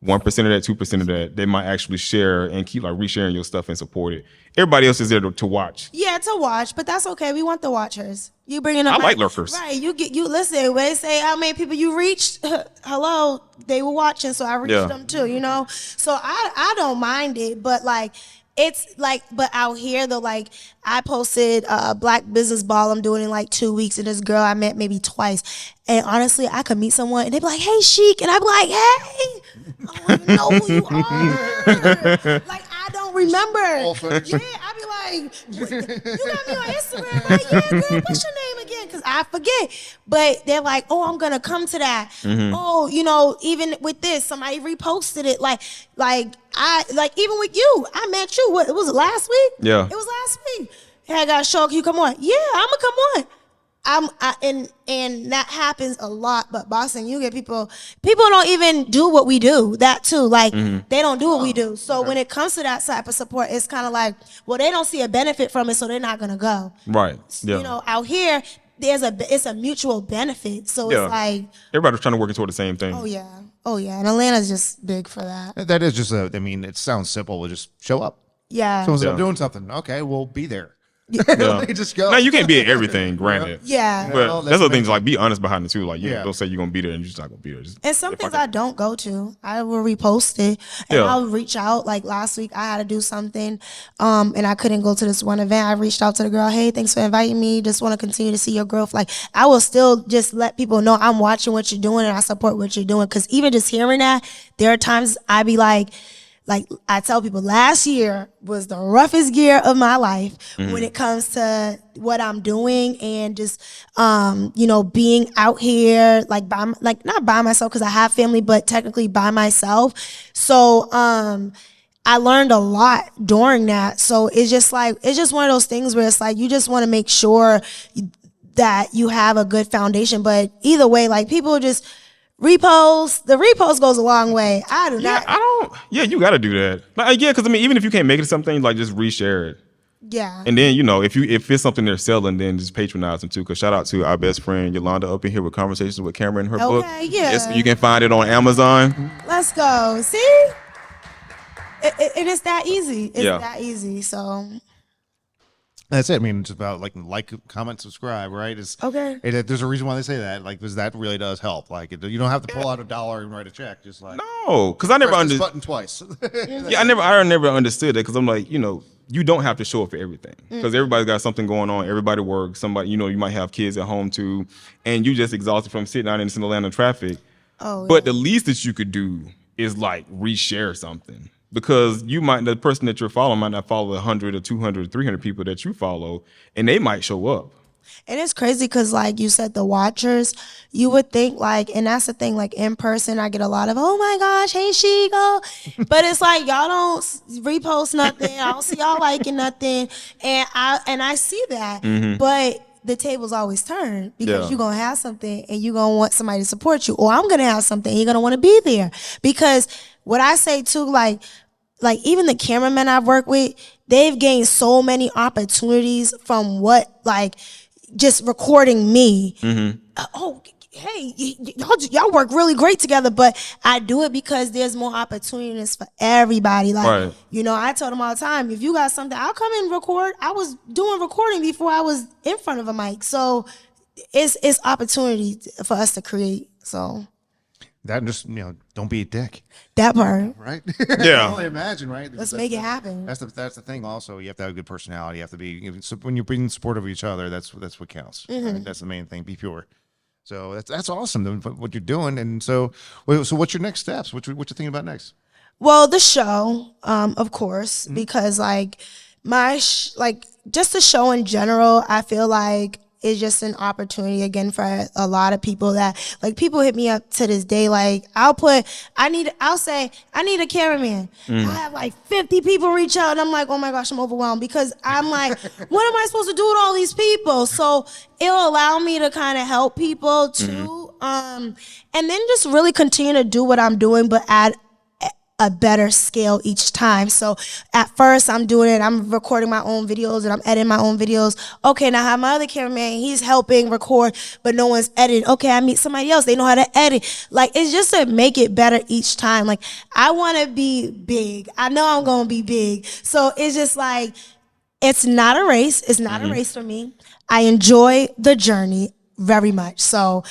1% of that, 2% of that, they might actually share and keep like resharing your stuff and support it. Everybody else is there to watch. Yeah, to watch, but that's okay. We want the watchers. You bringing up. I like lurkers. Right. You listen. When they say how many people you reached, hello, they were watching, so I reached them too. You know, so I don't mind it, but like. It's like, but out here though, like I posted Black Business Ball. I'm doing it in like 2 weeks, and this girl I met maybe twice. And honestly, I could meet someone and they'd be like, "Hey, Sheek," and I'd be like, "Hey, I don't even know who you are." Like I don't remember. Yeah, I'd be like, "You got me on Instagram?" Like, "Yeah, girl, what's your name again?" Because I forget. But they're like, "Oh, I'm gonna come to that." Oh, you know, even with this, somebody reposted it. Like even with you, I met you. What was it, last week? Yeah, it was last week. Hey, I got a show. Can you come on? Yeah, I'm gonna come on. And that happens a lot. But Boston, you get people don't even do what we do. That too, like they don't do what we do. So when it comes to that type of support, it's kind of like, well, they don't see a benefit from it, so they're not gonna go. Right. Yeah. You know, out here, it's a mutual benefit. So it's like everybody's trying to work toward the same thing. Oh yeah, and Atlanta's just big for that. That is just it sounds simple. We'll just show up. Yeah. Someone's doing something. Okay, we'll be there. Yeah. Just go. Now you can't be at everything, granted. Yeah. But Well, that's the things like be honest behind it too. Like don't say you're gonna be there and you're just not gonna be there. And some things I don't go to, I will repost it, and I'll reach out. Like last week, I had to do something, and I couldn't go to this one event. I reached out to the girl. Hey, thanks for inviting me. Just want to continue to see your growth. Like I will still just let people know I'm watching what you're doing and I support what you're doing. Because even just hearing that, there are times I be like I tell people, last year was the roughest year of my life when it comes to what I'm doing and just, being out here, not by myself because I have family, but technically by myself. So I learned a lot during that. So it's just one of those things where it's like you just want to make sure that you have a good foundation. But either way, like people just repost. The repost goes a long way. I do not. Yeah, you got to do that. Because even if you can't make it to something, like just reshare it. Yeah. And then if it's something they're selling, then just patronize them too. Because shout out to our best friend Yolanda up in here with Conversations with Cameron in her book. Yeah. You can find it on Amazon. Let's go. See, and it's that easy. It's that easy. So. That's it. I mean, it's about like, comment, subscribe, right? There's a reason why they say that, like, because that really does help. Like, you don't have to pull out $1 and write a check. Just like no, because I never understood button twice. I never understood it because I'm like, you don't have to show up for everything because everybody's got something going on. Everybody works. Somebody, you might have kids at home too, and you just exhausted from sitting out in this Atlanta traffic. But the least that you could do is like reshare something. Because the person that you're following might not follow 100 or 200 or 300 people that you follow, and they might show up. And it's crazy because, like you said, the watchers, you would think and that's the thing, like in person, I get a lot of, oh my gosh, hey Sheek, but it's like y'all don't repost nothing. I don't see y'all liking nothing, and I see that, but the tables always turn because Yeah. you're going to have something and you're going to want somebody to support you, or I'm going to have something and you're going to want to be there. Because what I say too, like even the cameramen I've worked with, they've gained so many opportunities from just recording me. Oh, hey, y'all work really great together, but I do it because there's more opportunities for everybody. Like, Right. I tell them all the time, if you got something, I'll come and record. I was doing recording before I was in front of a mic. So it's opportunity for us to create. So That just, don't be a dick. that part, Right? Yeah. I can only imagine, right? let's make it happen. That's the thing. Also, you have to have a good personality. You have to be, when you're being supportive of each other, that's what counts. Right? That's the main thing. Be pure. So that's awesome what you're doing. And so what's your next steps? What you thinking about next? Well, the show, of course, because just the show in general, I feel like is just an opportunity again for a lot of people that people hit me up to this day. Like I'll say I need a cameraman. I have 50 people reach out and I'm like, oh my gosh, I'm overwhelmed because I'm like, what am I supposed to do with all these people? So it'll allow me to kind of help people too. And then just really continue to do what I'm doing, but add a better scale each time. So at first I'm recording my own videos and I'm editing my own videos. Okay, now I have my other cameraman, he's helping record, but no one's editing. Okay, I meet somebody else, they know how to edit. It's just to make it better each time. I want to be big. I know I'm going to be big. So it's just it's not a race. It's not a race for me. I enjoy the journey very much. So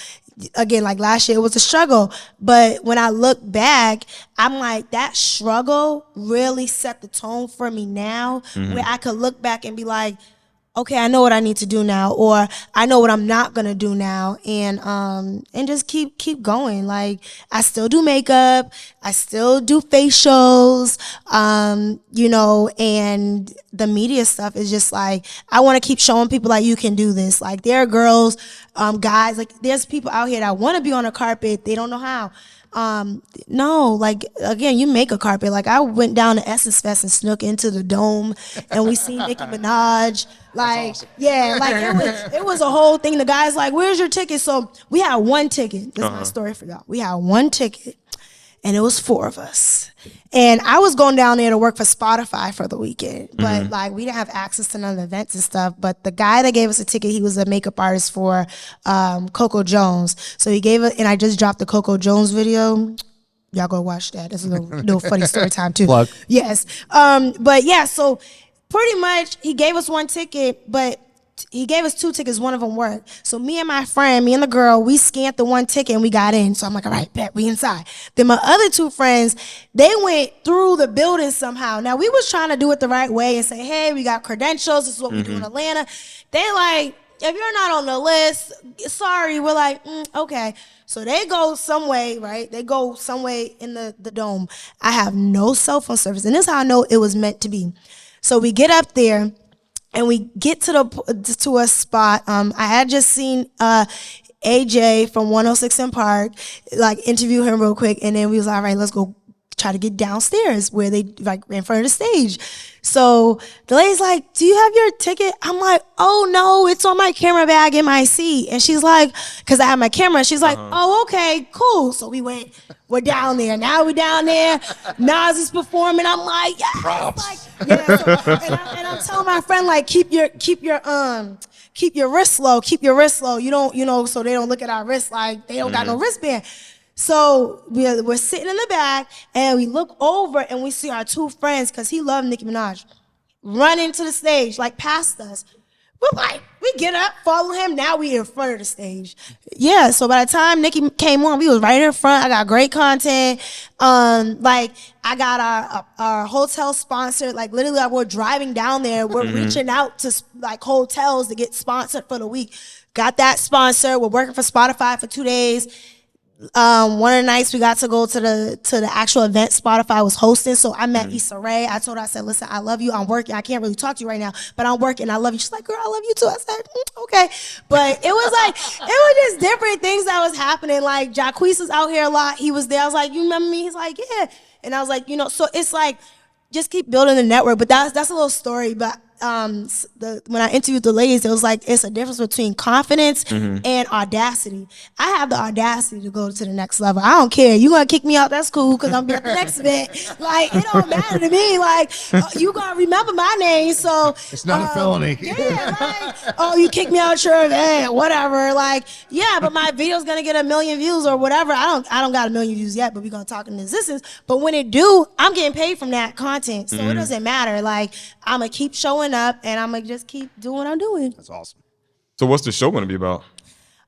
again, last year it was a struggle, but when I look back, I'm like, that struggle really set the tone for me now, where I could look back and be like, okay, I know what I need to do now, or I know what I'm not gonna do now, and just keep going. I still do makeup, I still do facials, and the media stuff is just I want to keep showing people you can do this. There are girls, guys, there's people out here that want to be on a carpet, they don't know how. No, again, you make a carpet. I went down to Essence Fest and snuck into the dome and we seen Nicki Minaj. Awesome. Yeah, it was a whole thing. The guy's like, where's your ticket? So we had one ticket. This is my story for y'all. We had one ticket and it was 4 of us. And I was going down there to work for Spotify for the weekend, but we didn't have access to none of the events and stuff. But the guy that gave us a ticket, he was a makeup artist for Coco Jones. So he gave it, and I just dropped the Coco Jones video. Y'all go watch that. That's a little funny story time too. Plug. Yes. But yeah, so pretty much he gave us one ticket, but he gave us 2 tickets, one of them worked. So me and the girl, we scanned the one ticket and we got in. So I'm like, all right, bet, we inside. Then my other 2 friends, they went through the building somehow. Now we was trying to do it the right way and say, hey, we got credentials, this is what we do in Atlanta. They like, if you're not on the list, sorry. We're like, okay. So they go some way, right? They go some way in the dome. I have no cell phone service. And this is how I know it was meant to be. So we get up there. And we get to a spot. I had just seen AJ from 106 in Park, interview him real quick, and then we was like, all right, let's go try to get downstairs where they in front of the stage. So the lady's like, do you have your ticket? I'm like, oh no, it's on my camera bag in my seat. And she's like, because I have my camera. She's like, oh, okay, cool. So we're down there. Now we're down there. Nas is performing. I'm like, yeah. Props. And I'm telling my friend, keep your wrist low. Keep your wrist low. You don't, so they don't look at our wrist they don't got no wristband. So we're sitting in the back and we look over and we see our 2 friends, because he loved Nicki Minaj, run into the stage, past us. We get up, follow him. Now we in front of the stage. Yeah, so by the time Nicki came on, we was right in front. I got great content. I got our hotel sponsored. Literally, we're driving down there. We're reaching out to hotels to get sponsored for the week. Got that sponsored. We're working for Spotify for 2 days. One of the nights we got to go to the actual event Spotify was hosting. So I met Issa Rae. I told her, I said, listen, I love you. I'm working. I can't really talk to you right now, but I'm working. I love you. She's like, girl, I love you too. I said, okay. But it was it was just different things that was happening. Jacquees was out here a lot. He was there. I was like, you remember me? He's like, yeah. And I was like, so it's just keep building the network. But that's a little story. But when I interviewed the ladies, it was like it's a difference between confidence and audacity. I have the audacity to go to the next level. I don't care. You gonna kick me out? That's cool because I'm be at the next event. Like it don't matter to me. Like you gonna remember my name, so It's not a felony. Yeah, like oh, you kicked me out your event, whatever. Like yeah, but my video's gonna get 1 million views or whatever. I don't got 1 million views yet, but we gonna talk in existence. But when it do, I'm getting paid from that content, so it doesn't matter. Like I'm gonna keep showing up and I'm gonna just keep doing what I'm doing. That's awesome. So what's the show going to be about?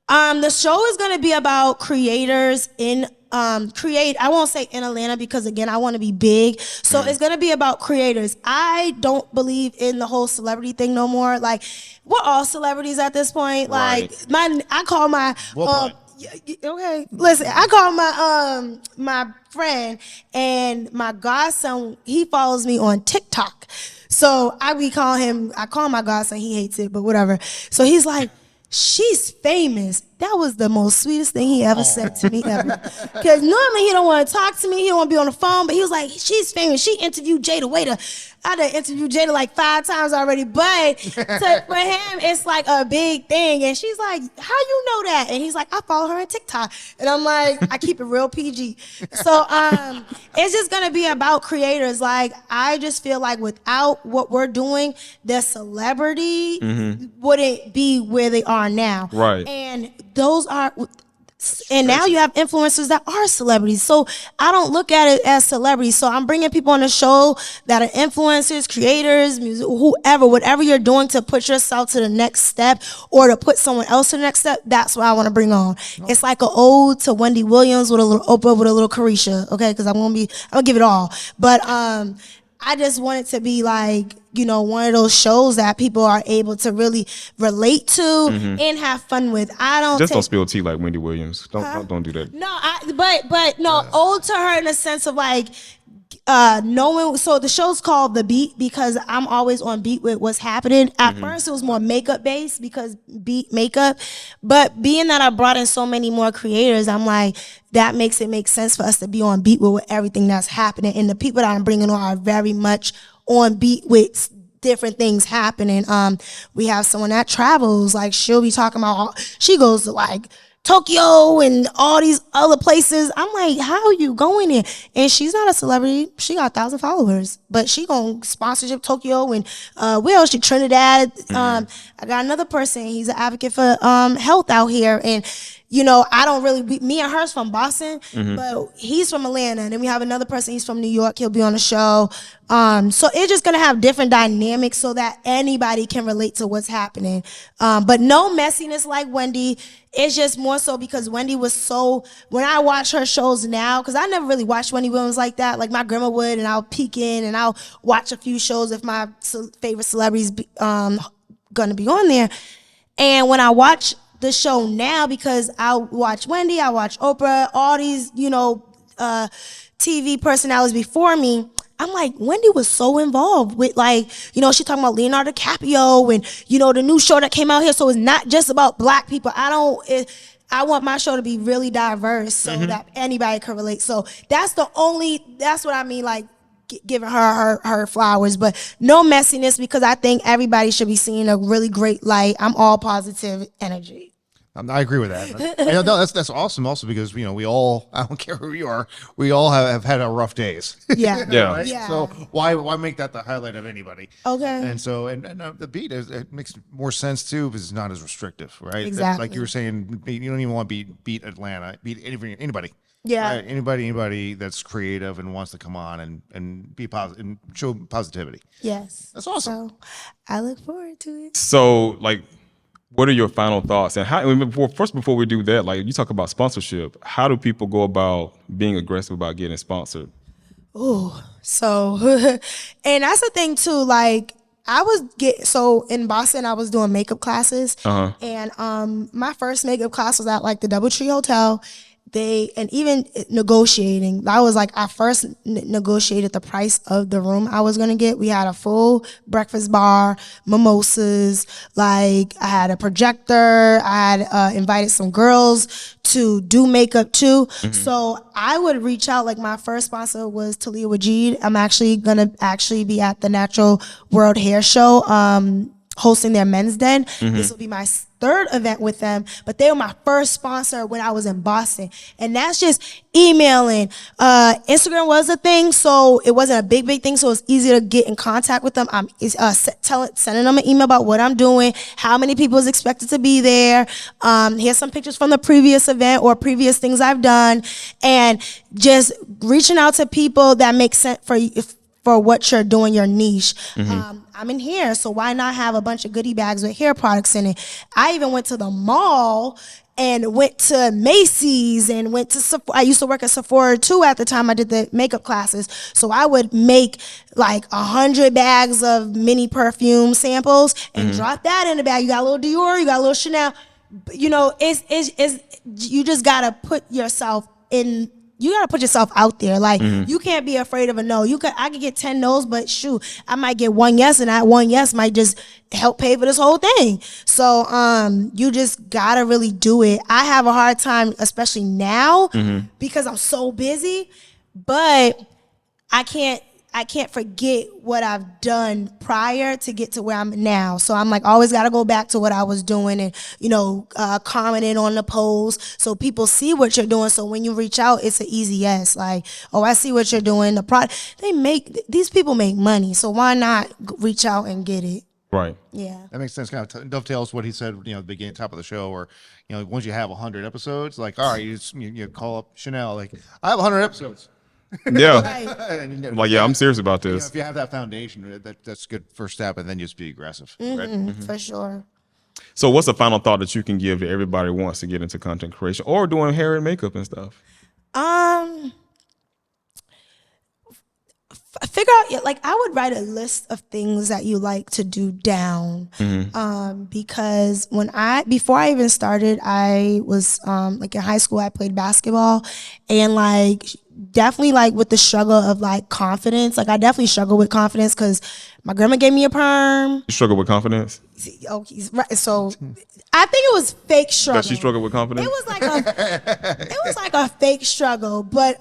The show is gonna be about creators in I won't say in Atlanta because again I want to be big. So it's gonna be about creators. I don't believe in the whole celebrity thing no more. Like we're all celebrities at this point. Like I call my okay, listen, I call my my friend and my godson, he follows me on TikTok. So I call my godson, he hates it, but whatever. So he's like, she's famous. That was the most sweetest thing he ever said to me ever. Because normally he don't want to talk to me. He don't want to be on the phone. But he was like, she's famous. She interviewed Jada Waiter. I done interviewed Jada like 5 times already. But for him, it's like a big thing. And she's like, how you know that? And he's like, I follow her on TikTok. And I'm like, I keep it real PG. So it's just going to be about creators. Like, I just feel like without what we're doing, the celebrity wouldn't be where they are now. Right. And those are, and now you have influencers that are celebrities. So I don't look at it as celebrities. So I'm bringing people on the show that are influencers, creators, music, whoever, whatever you're doing to put yourself to the next step or to put someone else to the next step. That's what I want to bring on. It's like an ode to Wendy Williams with a little Oprah with a little Carisha. Okay. Cause I'm going to give it all. But, I just want it to be like, you know, one of those shows that people are able to really relate to and have fun with. Don't spill tea like Wendy Williams. Don't do that. No, but no, ode to her in the sense of like knowing. So the show's called The Beat because I'm always on beat with what's happening. At first it was more makeup based because beat makeup, but being that I brought in so many more creators, I'm like, that makes it make sense for us to be on beat with everything that's happening. And the people that I'm bringing on are very much on beat with different things happening. We have someone that travels, like she'll be talking about, she goes to like Tokyo and all these other places. I'm like, how are you going there? And she's not a celebrity. She got 1,000 followers, but she going sponsorship Tokyo and where else? She Trinidad. I got another person. He's an advocate for health out here. And you know, I don't really, me and her's from Boston, but he's from Atlanta. And then we have another person, he's from New York. He'll be on the show. So it's just going to have different dynamics so that anybody can relate to what's happening. But no messiness like Wendy. It's just more so because Wendy was so, when I watch her shows now, because I never really watched Wendy Williams like that. Like my grandma would, and I'll peek in and I'll watch a few shows if my favorite celebrities going to be on there. And when I watch the show now, because I watch Wendy, I watch Oprah, all these, you know, TV personalities before me, I'm like, Wendy was so involved with, like, you know, she talking about Leonardo DiCaprio and, you know, the new show that came out here. So it's not just about black people. I want my show to be really diverse so that anybody can relate. So that's what I mean, like, giving her flowers, but no messiness because I think everybody should be seeing a really great light. I'm all positive energy. I agree with that. And no, that's awesome. Also, because you know we all, I don't care who you are, we all have had our rough days. Yeah, yeah. Right? Yeah. So why make that the highlight of anybody? Okay. And so and the beat it makes more sense too because it's not as restrictive, right? Exactly. Like you were saying, you don't even want to beat Atlanta, beat anybody. Yeah. Right? Anybody that's creative and wants to come on and be positive and show positivity. Yes. That's awesome. So I look forward to it. So, like, what are your final thoughts? And how? Before we do that, like, you talk about sponsorship. How do people go about being aggressive about getting sponsored? Oh, so, and that's the thing too. Like, so in Boston, I was doing makeup classes, and my first makeup class was at like the DoubleTree Hotel. and even negotiating, I was like, I first negotiated the price of the room I was gonna get. We had a full breakfast bar, mimosas, like I had a projector, I had invited some girls to do makeup too. So I would reach out, like my first sponsor was Talia Wajid. I'm actually gonna be at the Natural World Hair Show, hosting their men's den. This will be my third event with them, but they were my first sponsor when I was in Boston. And that's just emailing. Instagram was a thing, so it wasn't a big thing, so it's easy to get in contact with them. I'm sending them an email about what I'm doing, how many people is expected to be there. Here's some pictures from the previous event or previous things I've done, and just reaching out to people that make sense for what you're doing, your niche. I'm in hair, so why not have a bunch of goodie bags with hair products in it? I even went to the mall and went to Macy's and went to Sephora. I used to work at Sephora too at the time I did the makeup classes. So I would make like 100 bags of mini perfume samples and drop that in the bag. You got a little Dior, you got a little Chanel. You know, it's you just gotta put yourself in. You gotta put yourself out there. Like you can't be afraid of a no. I could get 10 no's, but shoot, I might get one yes, and that one yes might just help pay for this whole thing. So you just gotta really do it. I have a hard time, especially now, because I'm so busy, but I can't forget what I've done prior to get to where I'm now. So I'm like, always got to go back to what I was doing and, commenting on the posts so people see what you're doing. So when you reach out, it's an easy yes. Like, oh, I see what you're doing. The product, these people make money. So why not reach out and get it? Right. Yeah. That makes sense. Kind of dovetails what he said, at the beginning, top of the show, or, once you have 100 episodes, like, all right, you call up Chanel, like, I have 100 episodes. Yeah. Right. Like, yeah, I'm serious about this. If you have that foundation, that's a good first step, and then just be aggressive. Right? For sure. So what's the final thought that you can give to everybody who wants to get into content creation or doing hair and makeup and stuff? Figure out, like, I would write a list of things that you like to do down. Because before I even started, I was like in high school, I played basketball, and like definitely like with the struggle of like confidence. Like I definitely struggle with confidence because my grandma gave me a perm. You struggle with confidence? Oh, he's right. So I think it was fake struggle. Does she struggle with confidence? It was like a fake struggle, but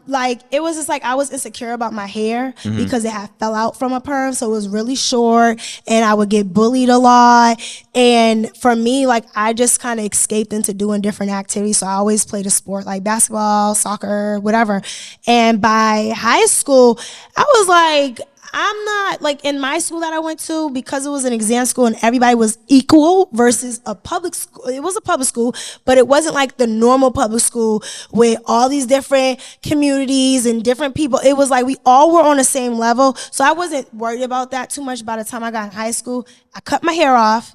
like it was just like I was insecure about my hair because it had fell out from a perm, so it was really short, and I would get bullied a lot. And for me, like I just kind of escaped into doing different activities. So I always played a sport like basketball, soccer, whatever. And by high school, I was like, I'm not, like in my school that I went to, because it was an exam school and everybody was equal versus a public school. It was a public school, but it wasn't like the normal public school with all these different communities and different people. It was like we all were on the same level. So I wasn't worried about that too much. By the time I got in high school, I cut my hair off.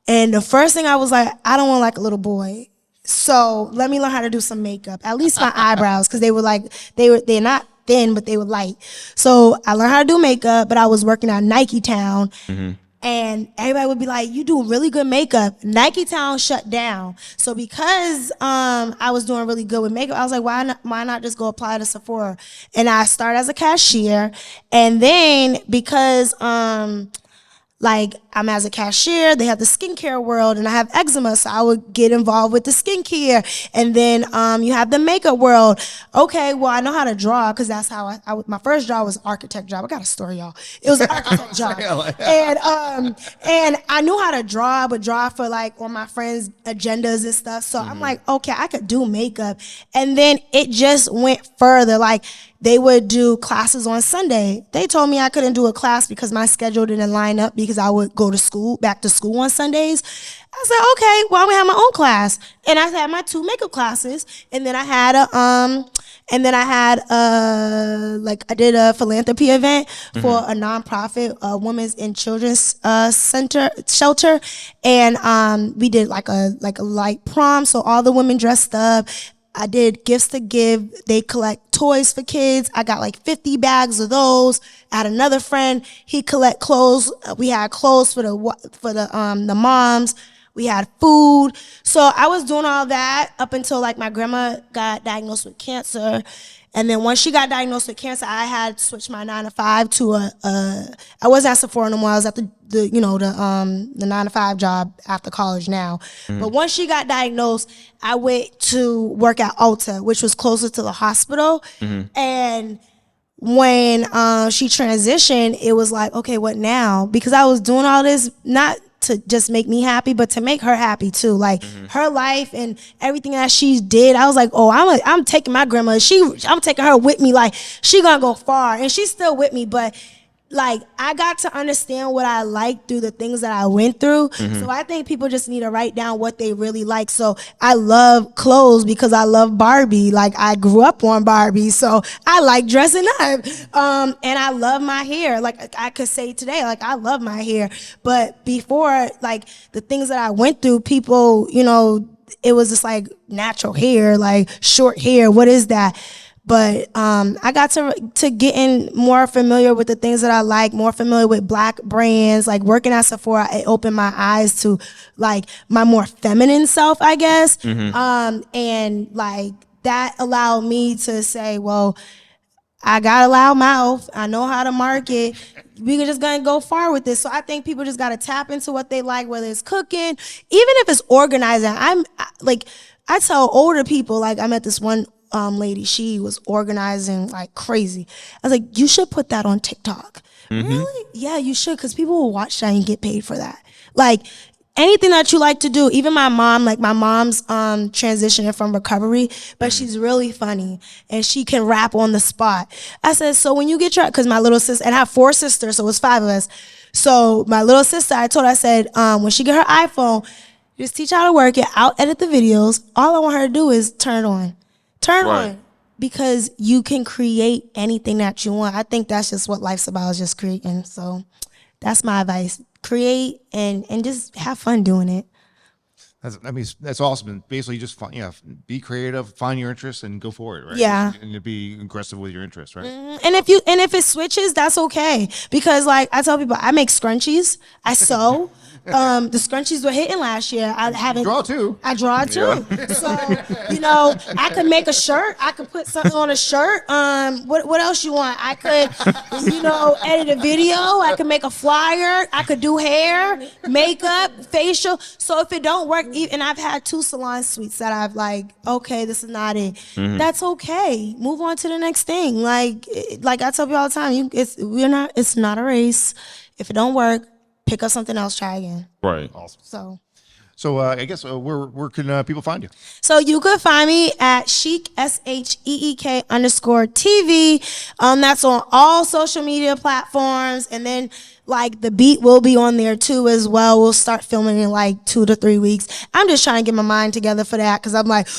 And the first thing I was like, I don't want like a little boy. So let me learn how to do some makeup, at least my eyebrows, because they were like, they're not thin, but they were light. So I learned how to do makeup, but I was working at Nike Town, and everybody would be like, you do really good makeup. Nike Town shut down. So because I was doing really good with makeup, I was like, why not just go apply to Sephora? And I started as a cashier, and then because like I'm as a cashier, they have the skincare world, and I have eczema, so I would get involved with the skincare. And then you have the makeup world. Okay, well I know how to draw because that's how my first job was architect job. I got a story, y'all. It was an architect job, and I knew how to draw, but draw for like on my friends' agendas and stuff. So I'm like, okay, I could do makeup, and then it just went further. Like they would do classes on Sunday. They told me I couldn't do a class because my schedule didn't line up because I would go to back to school on Sundays. I said, okay, well, I'm gonna have my own class. And I had my 2 makeup classes. And then I had I did a philanthropy event for a nonprofit, women's and children's shelter. And we did like a light prom. So all the women dressed up. I did gifts to give. They collect toys for kids. I got like 50 bags of those. I had another friend. He collect clothes. We had clothes for the moms. We had food. So I was doing all that up until like my grandma got diagnosed with cancer. And then once she got diagnosed with cancer, I had switched my 9 to 5 to I wasn't at Sephora no more. I was at the 9 to 5 job after college now. But once she got diagnosed, I went to work at Ulta, which was closer to the hospital. And when she transitioned, it was like, okay, what now? Because I was doing all this not to just make me happy, but to make her happy too. Like her life and everything that she did, I was like, oh, I'm taking my grandma. I'm taking her with me. Like she gonna go far, and she's still with me. But like I got to understand what I like through the things that I went through. So I think people just need to write down what they really like. So I love clothes because I love Barbie. Like I grew up on Barbie, so I like dressing up. And I love my hair. Like I could say today, like I love my hair. But before, like the things that I went through, people, you know, it was just like natural hair, like short hair. What is that? But I got to getting more familiar with the things that I like, more familiar with Black brands. Like working at Sephora, it opened my eyes to like my more feminine self, I guess. And like that allowed me to say, well, I got a loud mouth. I know how to market. We're just gonna go far with this. So I think people just gotta tap into what they like, whether it's cooking, even if it's organizing. I tell older people, like I met this one lady, she was organizing like crazy. I was like, you should put that on TikTok. Really? Yeah, you should, because people will watch that and get paid for that. Like anything that you like to do. Even my mom, like my mom's transitioning from recovery, but she's really funny and she can rap on the spot. I said, so when you get your, because my little sister, and I have 4 sisters, so it's 5 of us. So my little sister, I told her, I said, when she get her iPhone, just teach her how to work it, I'll edit the videos. All I want her to do is turn on. On, because you can create anything that you want. I think that's just what life's about, is just creating. So that's my advice. Create and just have fun doing it. That's awesome. And basically, just be creative, find your interests, and go for it. Right? Yeah, and to be aggressive with your interests, right? And if it switches, that's okay. Because like I tell people, I make scrunchies. I sew. The scrunchies were hitting last year. I draw too. Yeah. So, you know, I could make a shirt. I could put something on a shirt. What else you want? I could, you know, edit a video. I could make a flyer. I could do hair, makeup, facial. So if it don't work, and I've had 2 salon suites that I've like, okay, this is not it. That's okay. Move on to the next thing. Like I tell people all the time, it's not a race. If it don't work, pick up something else, try again. Right. Awesome. So I guess where can people find you? So you could find me at Sheek, SHEEK _TV. That's on all social media platforms. And then like the beat will be on there too as well. We'll start filming in like 2 to 3 weeks. I'm just trying to get my mind together for that, because I'm like, a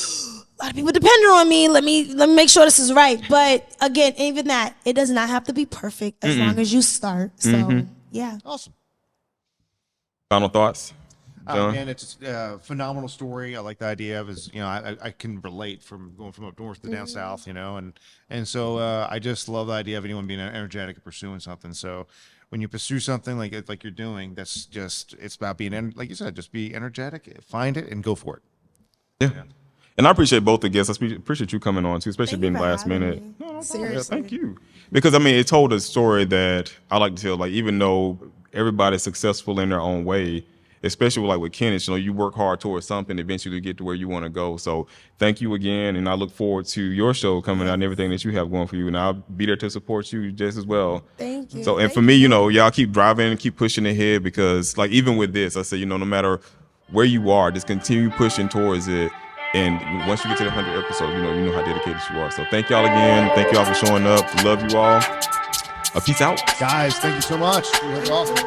lot of people depending on me. Let me make sure this is right. But again, even that, it does not have to be perfect as long as you start. So yeah. Awesome. Final thoughts? Man, it's a phenomenal story. I like the idea of, I can relate from going from up north to down south, and so I just love the idea of anyone being energetic and pursuing something. So when you pursue something like you're doing, it's about being, like you said, just be energetic, find it, and go for it. Yeah. And I appreciate both the guests. I appreciate you coming on too, especially being last minute. No, seriously. Yeah, thank you. Because I mean, it told a story that I like to tell. Like, even though everybody's successful in their own way, especially with Kenneth, you work hard towards something, eventually get to where you want to go. So thank you again, and I look forward to your show coming out and everything that you have going for you. And I'll be there to support you just as well. Thank you. So, and for me, y'all keep driving and keep pushing ahead, because like even with this, I say, no matter where you are, just continue pushing towards it. And once you get to the 100 episodes, you know how dedicated you are. So thank y'all again. Thank y'all for showing up. Love you all. Peace out. Guys, thank you so much. You were awesome.